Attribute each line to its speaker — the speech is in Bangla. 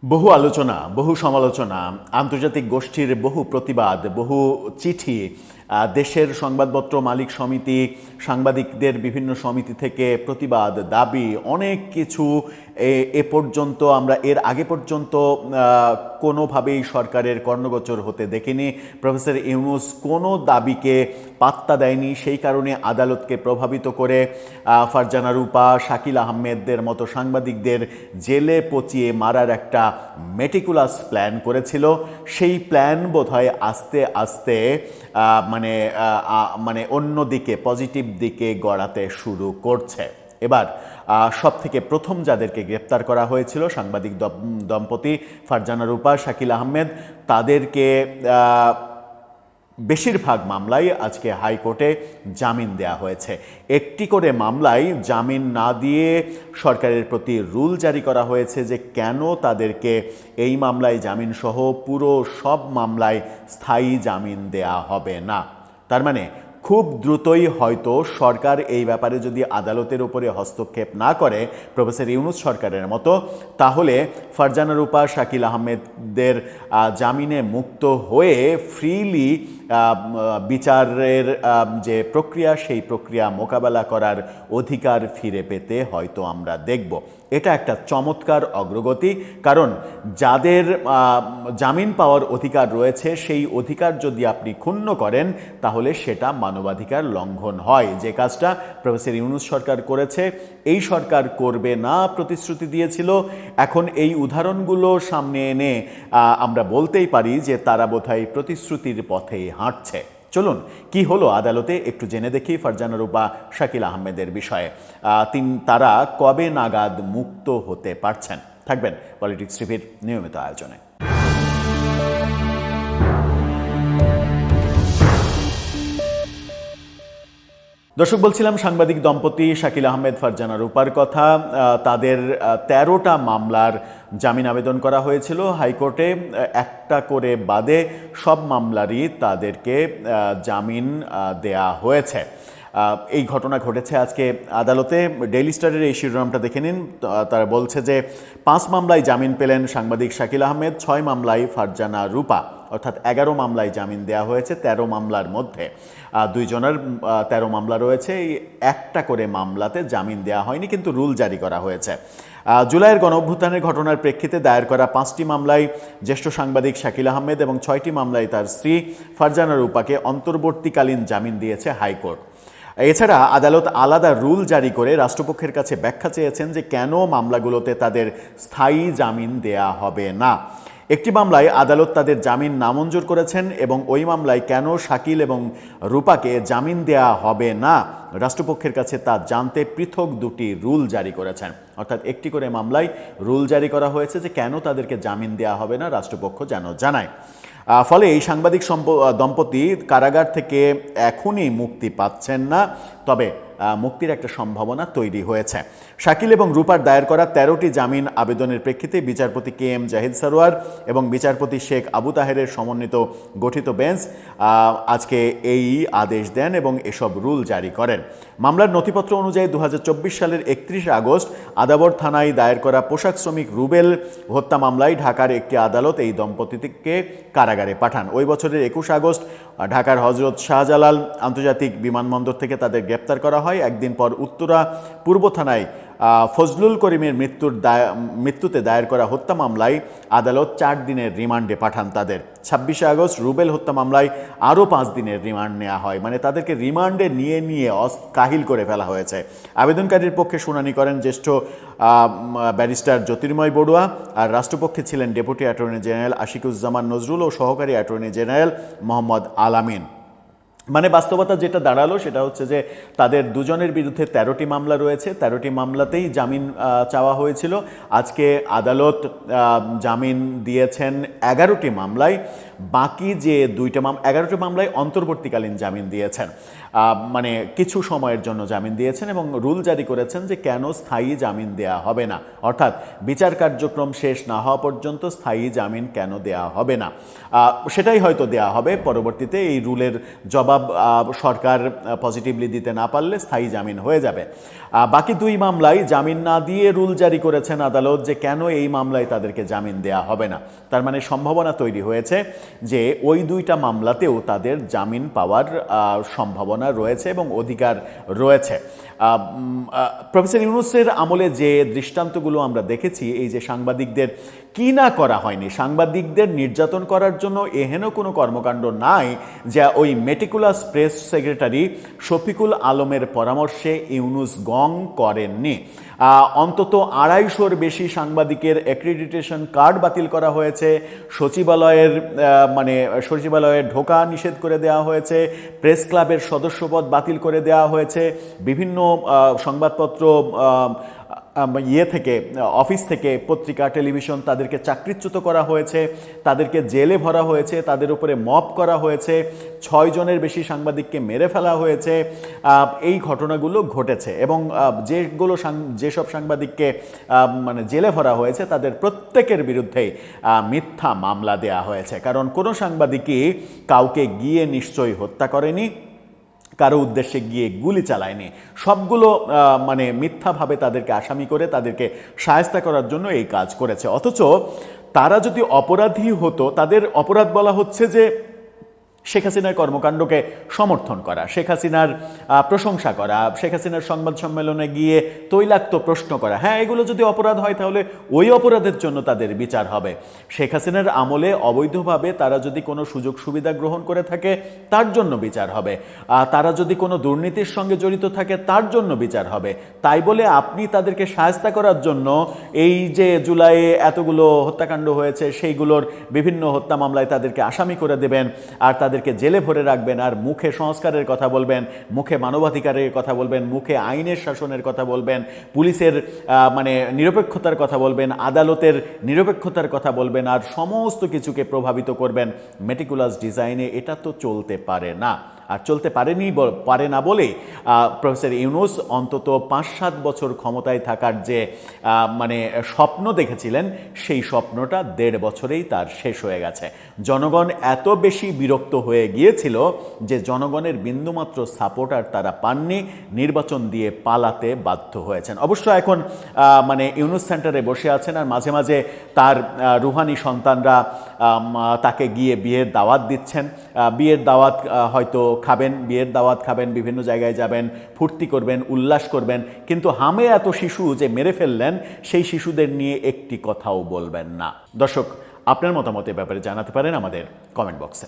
Speaker 1: বহু আলোচনা, বহু সমালোচনা, আন্তর্জাতিক গোষ্ঠীর বহু প্রতিবাদ, বহু চিঠি, দেশের সংবাদপত্র মালিক সমিতি, সাংবাদিকদের বিভিন্ন সমিতি থেকে প্রতিবাদ, দাবি, অনেক কিছু এ পর্যন্ত আমরা এর আগে পর্যন্ত কোনোভাবেই সরকারের কর্ণগোচর হতে দেখিনি। প্রফেসর ইউনূস কোনো দাবিকে পাত্তা দেয়নি, সেই কারণে আদালতকে প্রভাবিত করে ফারজানা রূপা, শাকিল আহমেদদের মতো সাংবাদিকদের জেলে পচিয়ে মারার একটা মেটিকুলাস প্ল্যান করেছিল। সেই প্ল্যান বোধহয় আস্তে আস্তে মানে অন্যদিকে পজিটিভ দিকে গড়াতে শুরু করছে। এবার সব থেকে প্রথম যাদেরকে গ্রেপ্তার করা হয়েছিল সাংবাদিক দম্পতি ফারজানা রূপা, শাকিল আহমেদ, তাদেরকে বেশিরভাগ মামলায় আজকে হাইকোর্টে জামিন দেয়া হয়েছে। একটি করে মামলায় জামিন না দিয়ে সরকারের প্রতি রুল জারি করা হয়েছে যে কেন তাদেরকে এই মামলায় জামিন সহ পুরো সব মামলায় স্থায়ী জামিন দেয়া হবে না। তার মানে খুব দ্রুতই হয়তো সরকার এই ব্যাপারে যদি আদালতের উপরে হস্তক্ষেপ না করে প্রফেসর ইউনূস সরকারের মতো, তাহলে ফারজানা রূপা, শাকিল আহমেদদের জামিনে মুক্ত হয়ে ফ্রিলি বিচারের যে প্রক্রিয়া, সেই প্রক্রিয়া মোকাবেলা করার অধিকার ফিরে পেতে হয়তো আমরা দেখব। এটা একটা চমৎকার অগ্রগতি, কারণ যাদের জামিন পাওয়ার অধিকার রয়েছে সেই অধিকার যদি আপনি ক্ষুণ্ণ করেন তাহলে সেটা মানবাধিকার লঙ্ঘন হয়। যে কাজটা প্রফেসর ইউনূস সরকার করেছে, এই সরকার করবে না প্রতিশ্রুতি দিয়েছিল। এখন এই উদাহরণগুলো সামনে এনে আমরা বলতেই পারি যে তারা বোধহয় প্রতিশ্রুতির পথেই হাঁটছে। চলুন কি হলো আদালতে একটু জেনে দেখি ফারজানা রূপা, শাকিল আহমেদের বিষয়ে। তারা কবে নাগাদ মুক্ত হতে পারছেন। থাকবেন পলিটিক্স টিভির নিয়মিত আয়োজনে। দর্শক, বলছিলাম সাংবাদিক দম্পতি শাকিল আহমেদ, ফারজানা রূপার কথা। তাদের 13টা মামলার জামিন আবেদন করা হয়েছিল হাইকোর্টে। একটা করে বাদে সব মামলারই তাদেরকে জামিন দেয়া হয়েছে। এই ঘটনা ঘটেছে আজকে আদালতে। ডেইলি স্টারের এই শিরোনামটা দেখে নিন। তারা বলছে যে 5 মামলায় জামিন পেলেন সাংবাদিক শাকিল আহমেদ, 6 মামলায় ফারজানা রূপা, অর্থাৎ 11 মামলায় জামিন দেওয়া হয়েছে। 13 মামলার মধ্যে 2 জনের 13 মামলা রয়েছে। এই একটা করে মামলাতে জামিন দেওয়া হয়নি, কিন্তু রুল জারি করা হয়েছে। জুলাইয়ের গণঅভ্যুত্থানের ঘটনার প্রেক্ষিতে দায়ের করা 5টি মামলায় জ্যেষ্ঠ সাংবাদিক শাকিল আহমেদ এবং 6টি মামলায় তার স্ত্রী ফারজানা রূপাকে অন্তর্বর্তীকালীন জামিন দিয়েছে হাইকোর্ট। এছাড়া আদালত আলাদা রুল জারি করে রাষ্ট্রপক্ষের কাছে ব্যাখ্যা চেয়েছেন যে কেন মামলাগুলোতে তাদের স্থায়ী জামিন দেয়া হবে না। একটি মামলায় আদালত তাদের জামিন নামঞ্জুর করেছেন এবং ওই মামলায় কেন শাকিল এবং রূপাকে জামিন দেয়া হবে না রাষ্ট্রপক্ষের কাছে তা জানতে পৃথক 2টি রুল জারি করেছেন। অর্থাৎ একটি করে মামলায় রুল জারি করা হয়েছে যে কেন তাদেরকে জামিন দেয়া হবে না রাষ্ট্রপক্ষ যেন জানায়। ফলে এই সাংবাদিক দম্পতি কারাগার থেকে এখনই মুক্তি পাচ্ছেন না, তবে মুক্তির একটা সম্ভাবনা তৈরি হয়েছে। শাকিল এবং রূপার দায়ের করা 13টি জামিন আবেদনের প্রেক্ষিতে বিচারপতি কে এম জাহিদ সরোয়ার এবং বিচারপতি শেখ আবু তাহেরের সমন্বিত গঠিত বেঞ্চ আজকে এই আদেশ দেন এবং এসব রুল জারি করেন। মামলার নথিপত্র অনুযায়ী 2024 সালের 31 আগস্ট আদাবর থানায় দায়ের করা পোশাক শ্রমিক রুবেল হত্যা মামলায় ঢাকার একটি আদালত এই দম্পতিকে কারাগারে পাঠান। ওই বছরের 21 আগস্ট ঢাকার হজরত শাহজালাল আন্তর্জাতিক বিমানবন্দর থেকে তাদের গ্রেপ্তার করা হয়। একদিন পর উত্তরা পূর্ব থানায় ফজলুল করিমের মৃত্যুতে দায়ের করা হত্যা মামলায় আদালত 4 দিনের রিমান্ডে পাঠান তাদের। 26 আগস্ট রুবেল হত্যা মামলায় আরও 5 দিনের রিমান্ড নেওয়া হয়। মানে তাদেরকে রিমান্ডে নিয়ে কাহিল করে ফেলা হয়েছে। আবেদনকারীর পক্ষে শুনানি করেন জ্যেষ্ঠ ব্যারিস্টার জ্যোতির্ময় বড়ুয়া, আর রাষ্ট্রপক্ষে ছিলেন deputy attorney general Ashikuzzaman Nazrul ও সহকারী অ্যাটর্নি জেনারেল মোহাম্মদ আলামিন। মানে বাস্তবতা যেটা দাঁড়ালো সেটা হচ্ছে যে তাদের দুজনের বিরুদ্ধে 13টি মামলা রয়েছে। 13টি মামলাতেই জামিন চাওয়া হয়েছিল। আজকে আদালত জামিন দিয়েছেন 11টি মামলায়। বাকি যে 11টি মামলায় অন্তর্বর্তীকালীন জামিন দিয়েছেন, মানে কিছু সময়ের জন্য জামিন দিয়েছেন এবং রুল জারি করেছেন যে কেন স্থায়ী জামিন দেয়া হবে না, অর্থাৎ বিচার কার্যক্রম শেষ না হওয়া পর্যন্ত স্থায়ী জামিন কেন দেয়া হবে না, সেটাই হয়তো দেয়া হবে পরবর্তীতে। এই রুলের জবাব জবাব সরকার পজিটিভলি দিতে না পারলে স্থায়ী জামিন হয়ে যাবে। বাকি 2 মামলায় জামিন না দিয়ে রুল জারি করেছেন আদালত যে কেন এই মামলায় তাদেরকে জামিন দেয়া হবে না। তার মানে সম্ভাবনা তৈরি হয়েছে যে ওই 2টা মামলাতেও তাদের জামিন পাওয়ার সম্ভাবনা রয়েছে এবং অধিকার রয়েছে। প্রফেসর ইউনূসের আমলে যে দৃষ্টান্তগুলো আমরা দেখেছি, এই যে সাংবাদিকদের কি না করা হয়নি, সাংবাদিকদের নির্যাতন করার জন্য এহেন কোনো কর্মকাণ্ড নাই যা ওই মেটিকুলাস প্রেস সেক্রেটারি শফিকুল আলমের পরামর্শে ইউনূস গং করেননি। অন্তত 250-র বেশি সাংবাদিকের অ্যাক্রিডিটেশন কার্ড বাতিল করা হয়েছে, সচিবালয়ে ঢোকা নিষেধ করে দেওয়া হয়েছে, প্রেস ক্লাবের সদস্যপদ বাতিল করে দেওয়া হয়েছে, বিভিন্ন সংবাদপত্র অফিস থেকে পত্রিকা টেলিভিশন তাদেরকে চাকরিচ্যুত করা হয়েছে, তাদেরকে জেলে ভরা হয়েছে, তাদের উপরে মব করা হয়েছে, 6 জনের বেশি সাংবাদিককে মেরে ফেলা হয়েছে। এই ঘটনাগুলো ঘটেছে এবং যেসব সাংবাদিককে জেলে ভরা হয়েছে তাদের প্রত্যেকের বিরুদ্ধেই মিথ্যা মামলা দেয়া হয়েছে। কারণ কোনো সাংবাদিকই কাউকে গিয়ে নিশ্চয়ই হত্যা করেনি, কারো উদ্দেশ্যে গিয়ে গুলি চালায়নি, সবগুলো মিথ্যাভাবে তাদেরকে আসামি করে তাদেরকে শায়েস্তা করার জন্য এই কাজ করেছে। অথচ তারা যদি অপরাধী হতো, তাদের অপরাধ বলা হচ্ছে যে শেখ হাসিনার কর্মকাণ্ডকে সমর্থন করা, শেখ হাসিনার প্রশংসা করা, শেখ হাসিনার সংবাদ সম্মেলনে গিয়ে তৈলাক্ত প্রশ্ন করা। হ্যাঁ, এগুলো যদি অপরাধ হয় তাহলে ওই অপরাধের জন্য তাদের বিচার হবে। শেখ হাসিনার আমলে অবৈধভাবে তারা যদি কোনো সুযোগ সুবিধা গ্রহণ করে থাকে তার জন্য বিচার হবে, তারা যদি কোনো দুর্নীতির সঙ্গে জড়িত থাকে তার জন্য বিচার হবে। তাই বলে আপনি তাদেরকে শায়েস্তা করার জন্য এই যে জুলাইয়ে এতগুলো হত্যাকাণ্ড হয়েছে সেইগুলোর বিভিন্ন হত্যা মামলায় তাদেরকে আসামি করে দেবেন আর তাদেরকে জেলে ভরে রাখবেন, আর মুখে সংস্কারের কথা বলবেন, মুখে মানবাধিকারের কথা বলবেন, মুখে আইনের শাসনের কথা বলবেন, পুলিশের নিরপেক্ষতার কথা বলবেন, আদালতের নিরপেক্ষতার কথা বলবেন, আর সমস্ত কিছুকে প্রভাবিত করবেন মেটিকুলাস ডিজাইনে। এটা তো চলতে পারে না। আর চলতে পারে না বলে প্রফেসর ইউনূস অন্তত 5-7 বছর ক্ষমতায় থাকার যে স্বপ্ন দেখেছিলেন সেই স্বপ্নটা 1.5 বছরেই তার শেষ হয়ে গেছে। জনগণ এত বেশি বিরক্ত হয়ে গিয়েছিল যে জনগণের বিন্দুমাত্র সাপোর্টার তারা পাননি, নির্বাচন দিয়ে পালাতে বাধ্য হয়েছেন। অবশ্য এখন ইউনূস সেন্টারে বসে আছেন আর মাঝে মাঝে তার রুহানি সন্তানরা তাকে গিয়ে বিয়ের দাওয়াত দিচ্ছেন। বিয়ের দাওয়াত হয়তো খাবেন, বিয়ের দাওয়াত খাবেন, বিভিন্ন জায়গায় যাবেন, ফুর্তি করবেন, উল্লাস করবেন, কিন্তু হামে এত শিশু যে মেরে ফেললেন সেই শিশুদের নিয়ে একটি কথাও বলবেন না। দর্শক, আপনার মতামতের ব্যাপারে জানাতে পারেন আমাদের কমেন্ট বক্সে।